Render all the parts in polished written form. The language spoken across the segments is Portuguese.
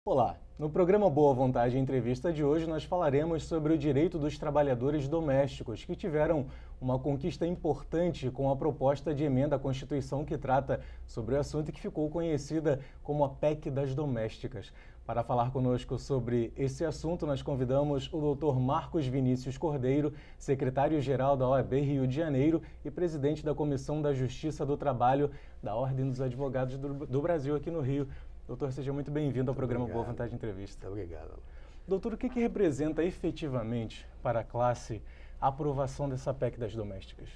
Olá! No programa Boa Vontade Entrevista de hoje, nós falaremos sobre o direito dos trabalhadores domésticos, que tiveram uma conquista importante com a proposta de emenda à Constituição que trata sobre o assunto e que ficou conhecida como a PEC das Domésticas. Para falar conosco sobre esse assunto, nós convidamos o Dr. Marcos Vinícius Cordeiro, secretário-geral da OAB Rio de Janeiro e presidente da Comissão da Justiça do Trabalho da Ordem dos Advogados do Brasil aqui no Rio. Doutor, seja muito bem-vindo ao programa Boa Vontade Entrevista. Muito obrigado. Doutor, o que representa efetivamente para a classe a aprovação dessa PEC das domésticas?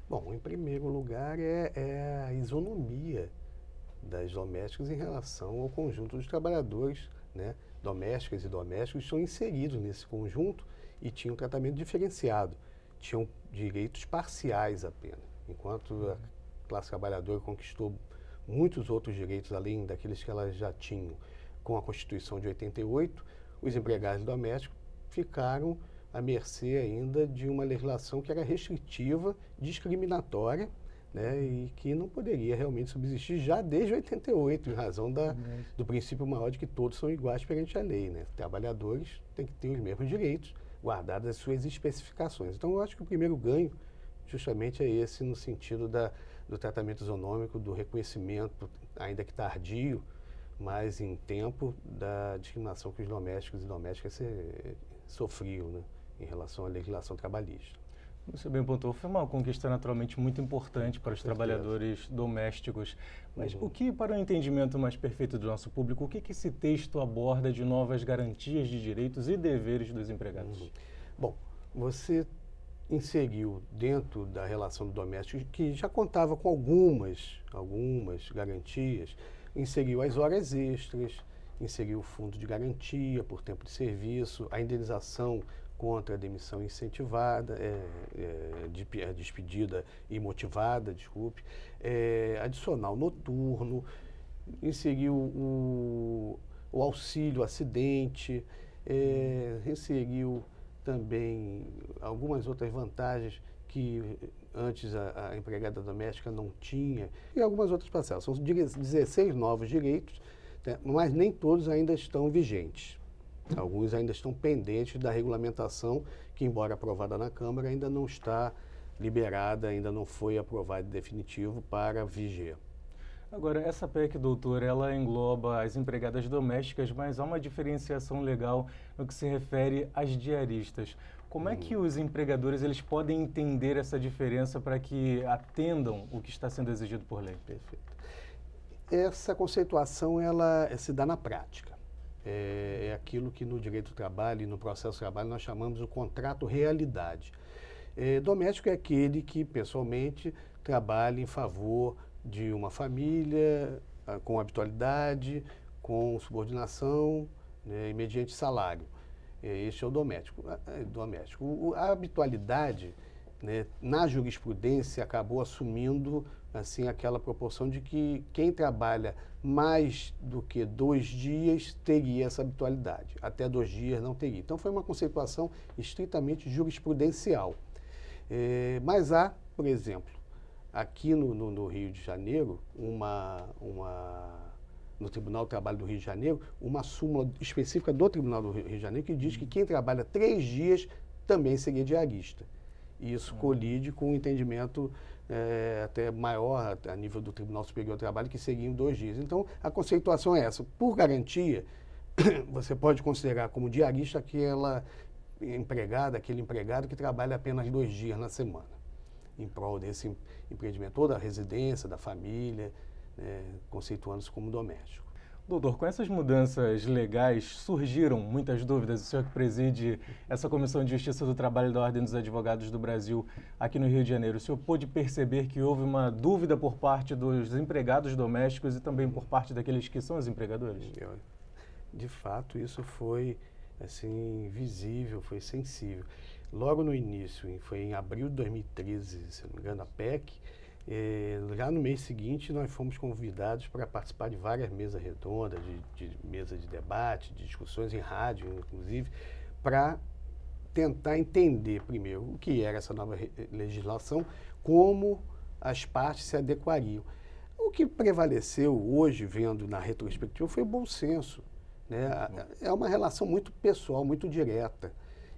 Bom, em primeiro lugar é a isonomia das domésticas em relação ao conjunto dos trabalhadores, né? Domésticas e domésticos estão inseridos nesse conjunto e tinham tratamento diferenciado, tinham direitos parciais apenas, enquanto a classe trabalhadora conquistou muitos outros direitos, além daqueles que elas já tinham com a Constituição de 88, os empregados domésticos ficaram à mercê ainda de uma legislação que era restritiva, discriminatória, né, e que não poderia realmente subsistir já desde 88, em razão do princípio maior de que todos são iguais perante a lei, né? Trabalhadores têm que ter os mesmos direitos, guardadas as suas especificações. Então, eu acho que o primeiro ganho justamente é esse, no sentido do tratamento isonômico, do reconhecimento, ainda que tardio, mas em tempo, da discriminação que os domésticos e domésticas sofriam, né, em relação à legislação trabalhista. Você bem pontuou, foi uma conquista naturalmente muito importante para os trabalhadores domésticos. Mas o que, para um entendimento mais perfeito do nosso público, o que esse texto aborda de novas garantias de direitos e deveres dos empregados? Bom, você inseriu dentro da relação do doméstico, que já contava com algumas garantias, inseriu as horas extras, inseriu o fundo de garantia por tempo de serviço, a indenização contra a demissão incentivada, despedida imotivada, adicional noturno, inseriu o auxílio acidente, inseriu também algumas outras vantagens que antes a empregada doméstica não tinha, e algumas outras parcelas. São 16 novos direitos, né, mas nem todos ainda estão vigentes. Alguns ainda estão pendentes da regulamentação, que, embora aprovada na Câmara, ainda não está liberada, ainda não foi aprovada em definitivo para viger. Agora, essa PEC, doutor, ela engloba as empregadas domésticas, mas há uma diferenciação legal no que se refere às diaristas. Como é que os empregadores eles podem entender essa diferença para que atendam o que está sendo exigido por lei? Perfeito. Essa conceituação, ela se dá na prática. É aquilo que no direito do trabalho e no processo de trabalho nós chamamos de contrato realidade. Doméstico é aquele que, pessoalmente, trabalha em favor de uma família, com habitualidade, com subordinação, né, e mediante salário. Este é o doméstico. A habitualidade, né, na jurisprudência acabou assumindo assim aquela proporção de que quem trabalha mais do que 2 dias teria essa habitualidade, até 2 dias não teria. Então foi uma conceituação estritamente jurisprudencial. Mas há, por exemplo, aqui no Rio de Janeiro, no Tribunal do Trabalho do Rio de Janeiro, uma súmula específica do Tribunal do Rio de Janeiro que diz que quem trabalha 3 dias também seria diarista. E isso colide com um entendimento até maior a nível do Tribunal Superior do Trabalho, que seriam 2 dias. Então, a conceituação é essa. Por garantia, você pode considerar como diarista aquela empregada, aquele empregado que trabalha apenas 2 dias na semana, em prol desse empreendimento, toda a residência, da família, conceituando-se como doméstico. Doutor, com essas mudanças legais surgiram muitas dúvidas. O senhor que preside essa Comissão de Justiça do Trabalho da Ordem dos Advogados do Brasil aqui no Rio de Janeiro. O senhor pôde perceber que houve uma dúvida por parte dos empregados domésticos e também por parte daqueles que são os empregadores? De fato, isso foi assim, visível, foi sensível. Logo no início, foi em abril de 2013, se não me engano, a PEC, já no mês seguinte nós fomos convidados para participar de várias mesas redondas, de mesas de debate, de discussões em rádio, inclusive, para tentar entender primeiro o que era essa nova legislação, como as partes se adequariam. O que prevaleceu hoje, vendo na retrospectiva, foi o bom senso. né? É uma relação muito pessoal, muito direta.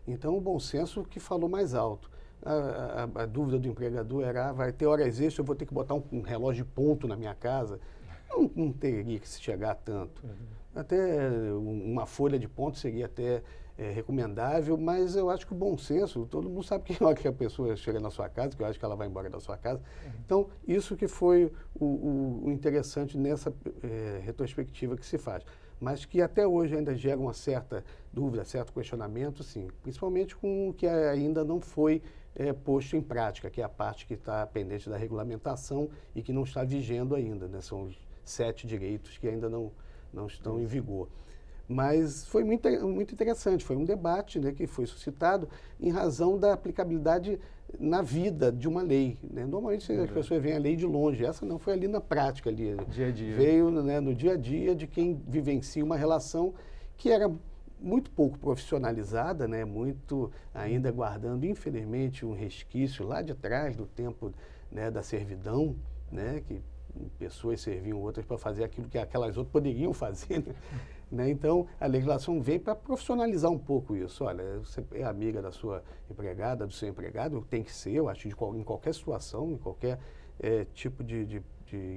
Então, o bom senso que falou mais alto. A dúvida do empregador era, vai ter horas extras, eu vou ter que botar um relógio de ponto na minha casa. Não teria que se chegar a tanto. Até uma folha de ponto seria até recomendável, mas eu acho que o bom senso, todo mundo sabe que hora que a pessoa chega na sua casa, que eu acho que ela vai embora da sua casa. Então, isso que foi o interessante nessa retrospectiva que se faz. Mas que até hoje ainda gera uma certa dúvida, certo questionamento, sim. Principalmente com o que ainda não foi posto em prática, que é a parte que está pendente da regulamentação e que não está vigendo ainda, né? São os 7 direitos que ainda não estão em vigor. Mas foi muito interessante, foi um debate, né, que foi suscitado em razão da aplicabilidade na vida de uma lei, né? Normalmente as pessoas veem a lei de longe, essa não foi ali na prática, ali, dia a dia. Veio, né, no dia a dia de quem vivencia uma relação que era muito pouco profissionalizada, né, muito ainda guardando, infelizmente, um resquício lá de trás do tempo, né, da servidão, né, que pessoas serviam outras para fazer aquilo que aquelas outras poderiam fazer, né? Então, a legislação vem para profissionalizar um pouco isso. Olha, você é amiga da sua empregada, do seu empregado, tem que ser, eu acho, em qualquer situação, em qualquer tipo de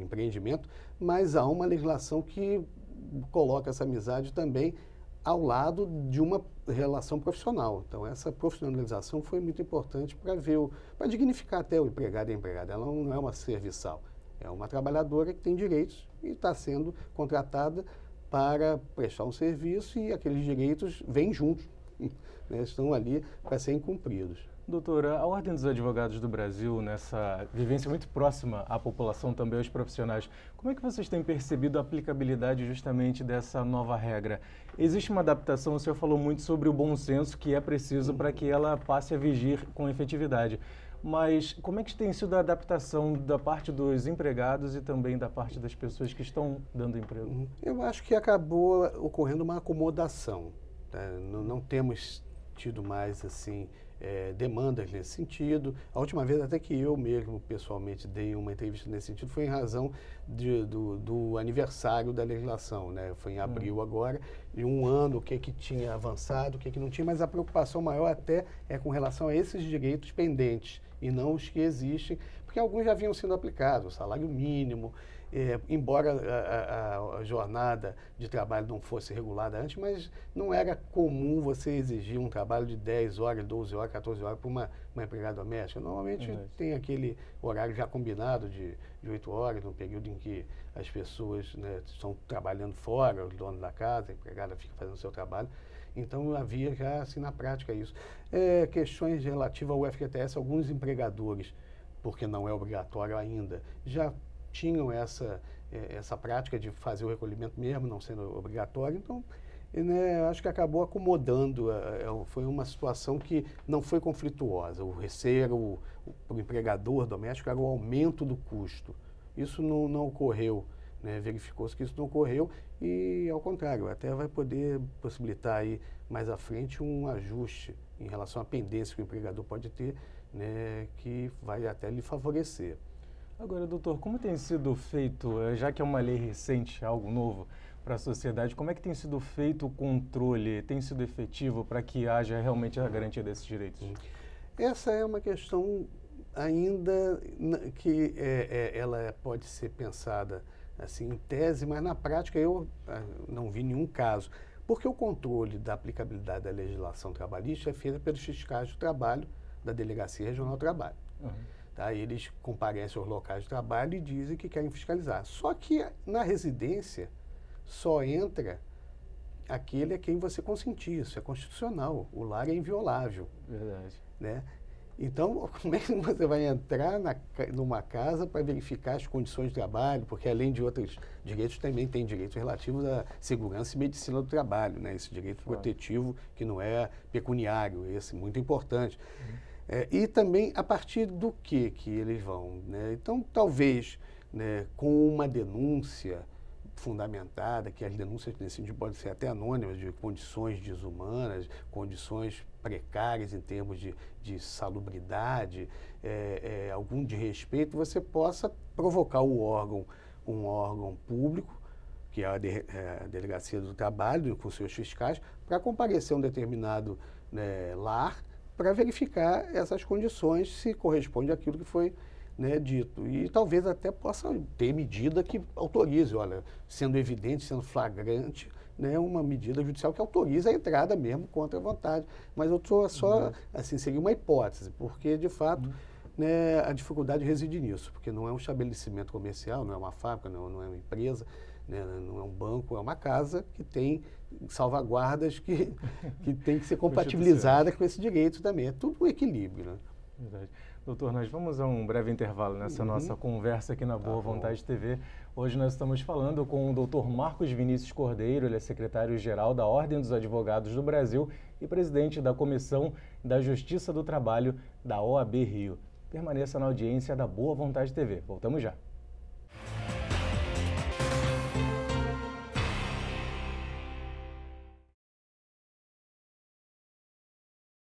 empreendimento, mas há uma legislação que coloca essa amizade também ao lado de uma relação profissional. Então, essa profissionalização foi muito importante para dignificar até o empregado e a empregada. Ela não é uma serviçal. É uma trabalhadora que tem direitos e está sendo contratada para prestar um serviço e aqueles direitos vêm juntos, né? Estão ali para serem cumpridos. Doutora, a Ordem dos Advogados do Brasil, nessa vivência muito próxima à população, também aos profissionais, como é que vocês têm percebido a aplicabilidade justamente dessa nova regra? Existe uma adaptação, o senhor falou muito sobre o bom senso que é preciso para que ela passe a vigir com efetividade. Mas como é que tem sido a adaptação da parte dos empregados e também da parte das pessoas que estão dando emprego? Eu acho que acabou ocorrendo uma acomodação, tá? Não temos tido mais assim demandas nesse sentido. A última vez até que eu mesmo pessoalmente dei uma entrevista nesse sentido foi em razão do aniversário da legislação, né? Foi em abril agora, de um ano, o que tinha avançado, o que não tinha, mas a preocupação maior até é com relação a esses direitos pendentes e não os que existem, porque alguns já vinham sendo aplicados, o salário mínimo, embora a jornada de trabalho não fosse regulada antes, mas não era comum você exigir um trabalho de 10 horas, 12 horas, 14 horas para uma empregada doméstica. Normalmente tem aquele horário já combinado de 8 horas, no período em que as pessoas, né, estão trabalhando fora, os donos da casa, a empregada fica fazendo o seu trabalho. Então, havia já, assim, na prática isso. Questões relativas ao FGTS, alguns empregadores, porque não é obrigatório ainda, já tinham essa prática de fazer o recolhimento mesmo, não sendo obrigatório. Então, né, acho que acabou acomodando. Foi uma situação que não foi conflituosa. O receio para o empregador doméstico era o aumento do custo. Isso não ocorreu. Né, verificou-se que isso não ocorreu e, ao contrário, até vai poder possibilitar aí mais à frente um ajuste em relação à pendência que o empregador pode ter, né, que vai até lhe favorecer. Agora, doutor, como tem sido feito, já que é uma lei recente, algo novo para a sociedade, como é que tem sido feito o controle? Tem sido efetivo para que haja realmente a garantia desses direitos? Essa é uma questão ainda que ela pode ser pensada assim, em tese, mas na prática eu não vi nenhum caso, porque o controle da aplicabilidade da legislação trabalhista é feito pelos fiscais do trabalho da Delegacia Regional do Trabalho. Tá? Eles comparecem aos locais de trabalho e dizem que querem fiscalizar. Só que na residência só entra aquele a quem você consentir, isso é constitucional, o lar é inviolável. Verdade. Né? Então, como é que você vai entrar numa casa para verificar as condições de trabalho? Porque, além de outros direitos, também tem direitos relativos à segurança e medicina do trabalho, né? Esse direito protetivo que não é pecuniário, esse muito importante. E também a partir do que eles vão, né? Então, talvez, né, com uma denúncia fundamentada, que as denúncias nesse sentido podem ser até anônimas, de condições desumanas, condições precárias em termos de salubridade, algum desrespeito, você possa provocar um órgão público que é a Delegacia do Trabalho, com seus fiscais, para comparecer a um determinado lar para verificar essas condições, se corresponde àquilo que foi dito. E talvez até possa ter medida que autorize, olha, sendo evidente, sendo flagrante, uma medida judicial que autoriza a entrada mesmo contra a vontade. Mas eu estou só, assim, seria uma hipótese, porque, de fato, a dificuldade reside nisso, porque não é um estabelecimento comercial, não é uma fábrica, não é uma empresa, não é um banco, é uma casa que tem salvaguardas que tem que ser compatibilizada com esse direito também. É tudo um equilíbrio, né? Verdade. Doutor, nós vamos a um breve intervalo nessa nossa conversa aqui na Boa Vontade TV. Hoje nós estamos falando com o doutor Marcos Vinícius Cordeiro, ele é secretário-geral da Ordem dos Advogados do Brasil e presidente da Comissão da Justiça do Trabalho da OAB Rio. Permaneça na audiência da Boa Vontade TV. Voltamos já.